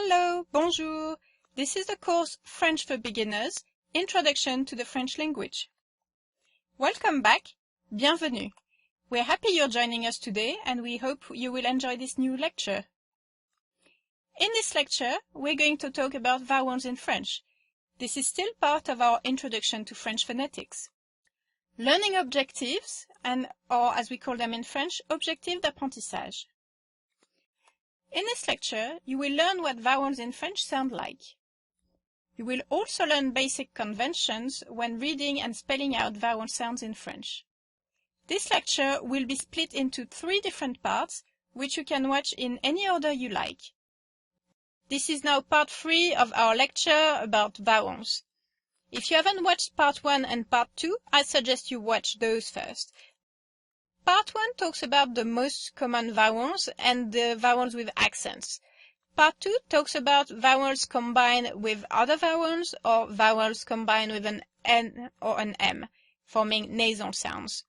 Hello, bonjour. This is the course French for Beginners, Introduction to the French Language. Welcome back. Bienvenue. We're happy you're joining us today and we hope you will enjoy this new lecture. In this lecture, we're going to talk about vowels in French. This is still part of our Introduction to French Phonetics. Learning objectives, or as we call them in French, objectifs d'apprentissage. In this lecture, you will learn what vowels in French sound like. You will also learn basic conventions when reading and spelling out vowel sounds in French. This lecture will be split into 3 different parts, which you can watch in any order you like. This is now part 3 of our lecture about vowels. If you haven't watched part 1 and part 2, I suggest you watch those first. Part 1 talks about the most common vowels and the vowels with accents. Part 2 talks about vowels combined with other vowels or vowels combined with an N or an M, forming nasal sounds.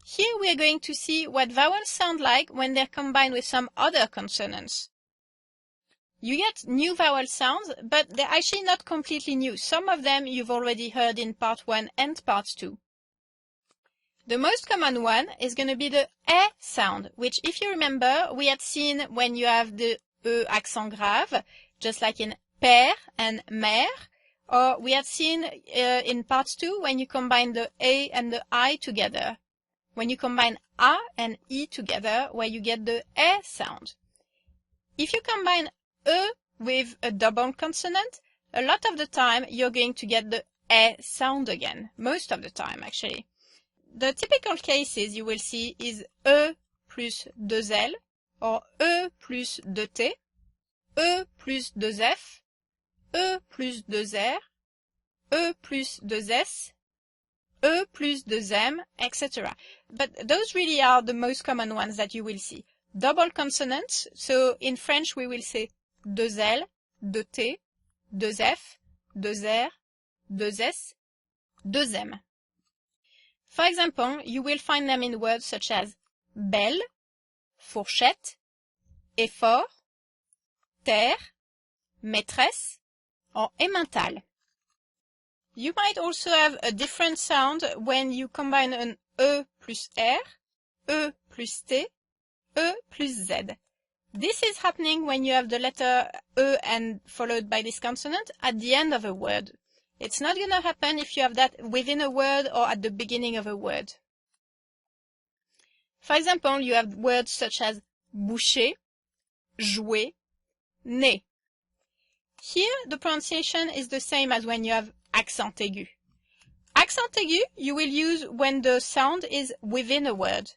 Here we are going to see what vowels sound like when they're combined with some other consonants. You get new vowel sounds, but they're actually not completely new. Some of them you've already heard in part 1 and part 2. The most common one is going to be the E sound, which, if you remember, we had seen when you have the E accent grave, just like in père and mère, or we had seen in part 2 when you combine the A and the I together, when you combine A and I together, where you get the E sound. If you combine E with a double consonant, a lot of the time you're going to get the E sound again, most of the time actually. The typical cases you will see is E plus 2L, or E plus 2T, E plus 2F, E plus 2R, E plus 2S, E plus 2M, etc. But those really are the most common ones that you will see. Double consonants, so in French we will say 2L, 2T, 2F, 2R, 2S, 2M. For example, you will find them in words such as belle, fourchette, effort, terre, maîtresse, or emmental. You might also have a different sound when you combine an E plus R, E plus T, E plus Z. This is happening when you have the letter E and followed by this consonant at the end of a word. It's not going to happen if you have that within a word or at the beginning of a word. For example, you have words such as boucher, jouer, nez. Here, the pronunciation is the same as when you have accent aigu. Accent aigu you will use when the sound is within a word.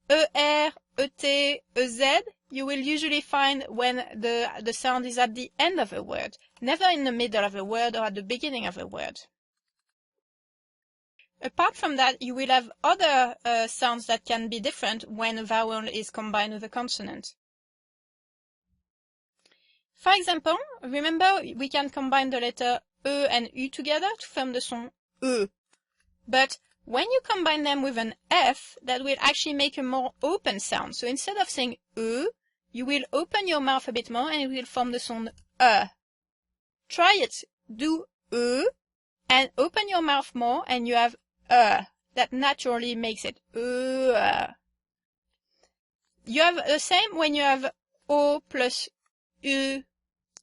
ER, ET, EZ you will usually find when the sound is at the end of a word, never in the middle of a word or at the beginning of a word. Apart from that, you will have other sounds that can be different when a vowel is combined with a consonant. For example, remember we can combine the letter E and U together to form the sound E. But when you combine them with an F, that will actually make a more open sound. So instead of saying E, you will open your mouth a bit more and it will form the sound E. Try it. Do E and open your mouth more and you have E. That naturally makes it E. You have the same when you have O plus U,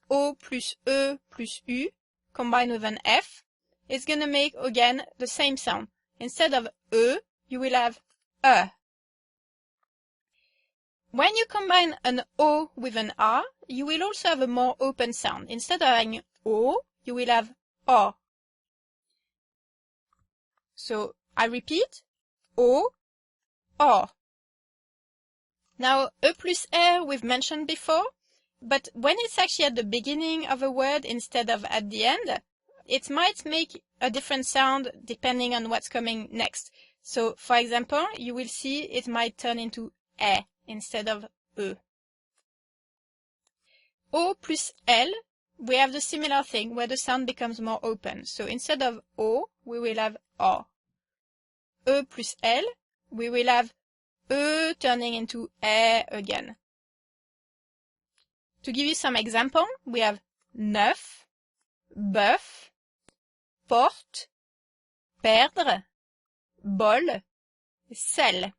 O plus E plus U combined with an F. It's going to make again the same sound. Instead of E, you will have E. When you combine an O with an R, you will also have a more open sound. Instead of having O, you will have O. So, I repeat, O, O. Now, E plus R we've mentioned before, but when it's actually at the beginning of a word instead of at the end, it might make a different sound depending on what's coming next. So, for example, you will see it might turn into E instead of E. O plus L, we have the similar thing where the sound becomes more open. So instead of O, we will have O. E plus L, we will have E turning into E again. To give you some example, we have neuf, bœuf, porte, perdre, bol, sel.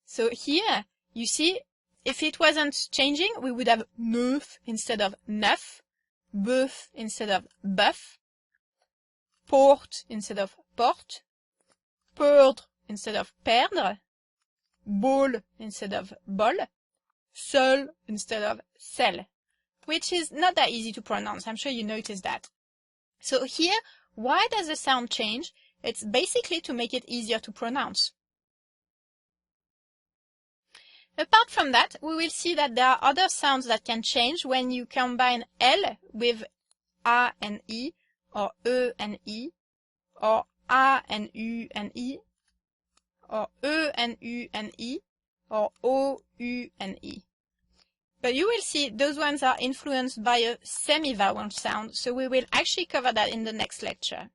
So here, you see, if it wasn't changing, we would have neuf instead of neuf, bœuf instead of bœuf, porte instead of porte, perdre instead of perdre, bol instead of bol, sel instead of sel, which is not that easy to pronounce. I'm sure you noticed that. So here, why does the sound change? It's basically to make it easier to pronounce. Apart from that, we will see that there are other sounds that can change when you combine L with A and I, or E and I, or A and U and I, or E and U and I, or O, U and I. But you will see those ones are influenced by a semi-vowel sound, so we will actually cover that in the next lecture.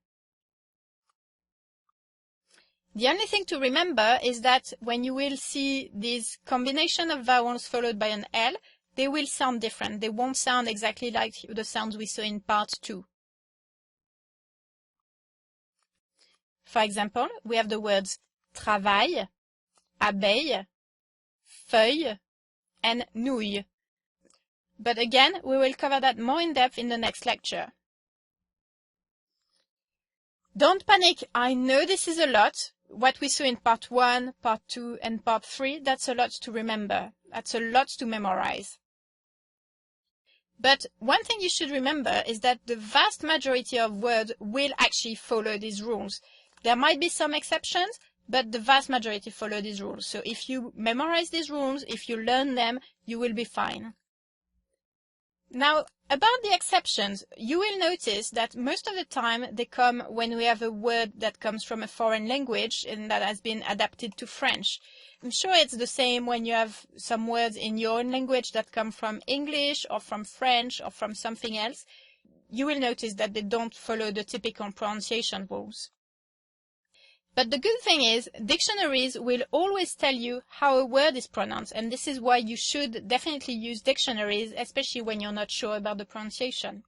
The only thing to remember is that when you will see this combination of vowels followed by an L, they will sound different. They won't sound exactly like the sounds we saw in part 2. For example, we have the words travail, abeille, feuille, and nouille. But again, we will cover that more in depth in the next lecture. Don't panic, I know this is a lot. What we saw in part 1, part 2, and part 3, that's a lot to remember. That's a lot to memorize. But one thing you should remember is that the vast majority of words will actually follow these rules. There might be some exceptions, but the vast majority follow these rules. So if you memorize these rules, if you learn them, you will be fine. Now, about the exceptions, you will notice that most of the time they come when we have a word that comes from a foreign language and that has been adapted to French. I'm sure it's the same when you have some words in your own language that come from English or from French or from something else. You will notice that they don't follow the typical pronunciation rules. But the good thing is, dictionaries will always tell you how a word is pronounced, and this is why you should definitely use dictionaries, especially when you're not sure about the pronunciation.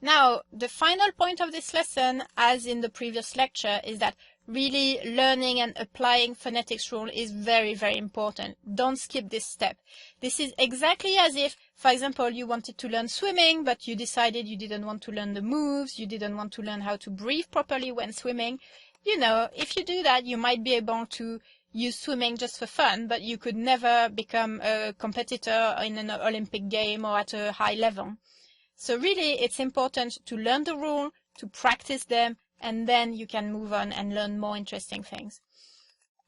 Now, the final point of this lesson, as in the previous lecture, is that really learning and applying phonetics rule is very, very important. Don't skip this step. This is exactly as if, for example, you wanted to learn swimming, but you decided you didn't want to learn the moves, you didn't want to learn how to breathe properly when swimming. You know, if you do that, you might be able to use swimming just for fun, but you could never become a competitor in an Olympic game or at a high level. So really, it's important to learn the rule, to practice them, and then you can move on and learn more interesting things.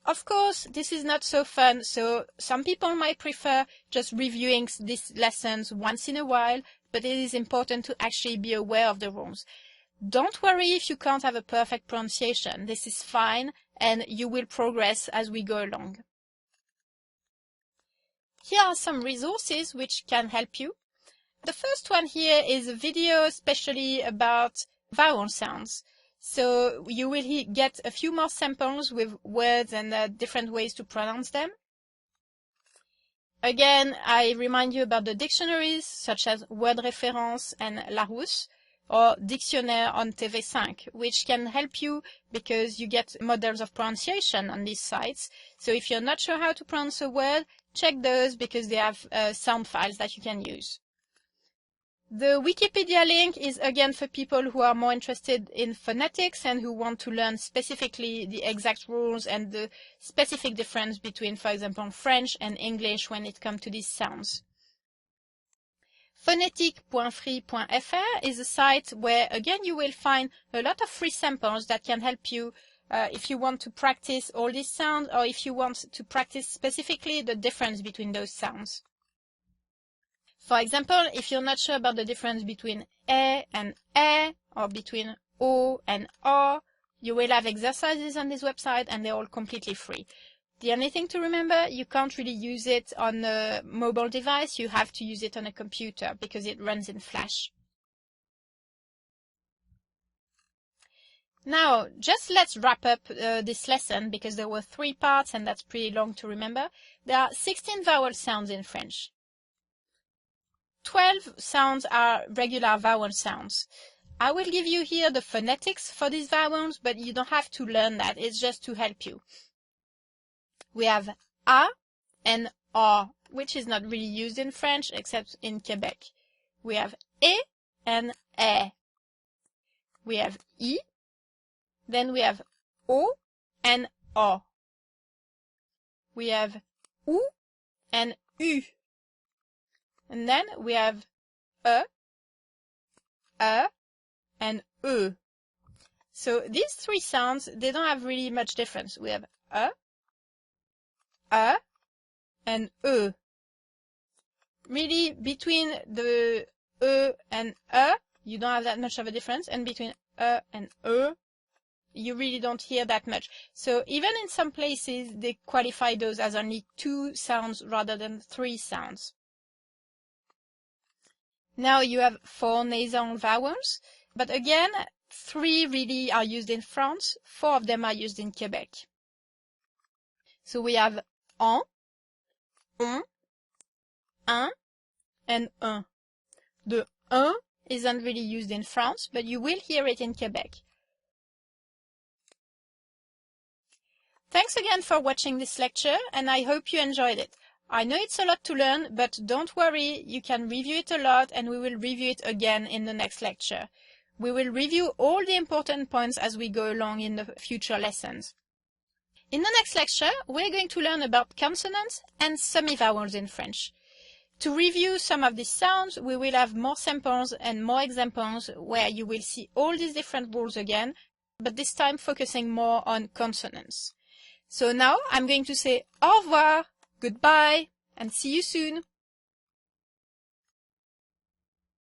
Of course, this is not so fun, so some people might prefer just reviewing these lessons once in a while, but it is important to actually be aware of the rules. Don't worry if you can't have a perfect pronunciation. This is fine, and you will progress as we go along. Here are some resources which can help you. The first one here is a video especially about vowel sounds. So you will get a few more samples with words and different ways to pronounce them. Again, I remind you about the dictionaries such as Word Référence and Larousse, or Dictionnaire on TV5, which can help you because you get models of pronunciation on these sites. So if you're not sure how to pronounce a word, check those because they have sound files that you can use. The Wikipedia link is again for people who are more interested in phonetics and who want to learn specifically the exact rules and the specific difference between, for example, French and English when it comes to these sounds. Phonetic.free.fr is a site where, again, you will find a lot of free samples that can help you if you want to practice all these sounds or if you want to practice specifically the difference between those sounds. For example, if you're not sure about the difference between and or between o and o, you will have exercises on this website and they're all completely free. The only thing to remember, you can't really use it on a mobile device, you have to use it on a computer because it runs in Flash. Now, just let's wrap up this lesson because there were 3 parts and that's pretty long to remember. There are 16 vowel sounds in French. 12 sounds are regular vowel sounds. I will give you here the phonetics for these vowels, but you don't have to learn that. It's just to help you. We have A and O, which is not really used in French except in Quebec. We have E and E. We have I. Then we have O and O. We have U and U. And then we have E, and E. So these 3 sounds, they don't have really much difference. We have and E. Really, between the E and you don't have that much of a difference, and between and you really don't hear that much. So even in some places, they qualify those as only 2 sounds rather than 3 sounds. Now you have 4 nasal vowels, but again, 3 really are used in France, 4 of them are used in Quebec. So we have en, on, un, and un. The un isn't really used in France, but you will hear it in Quebec. Thanks again for watching this lecture, and I hope you enjoyed it. I know it's a lot to learn, but don't worry, you can review it a lot and we will review it again in the next lecture. We will review all the important points as we go along in the future lessons. In the next lecture, we're going to learn about consonants and semivowels in French. To review some of these sounds, we will have more samples and more examples where you will see all these different rules again, but this time focusing more on consonants. So now I'm going to say au revoir, goodbye, and see you soon.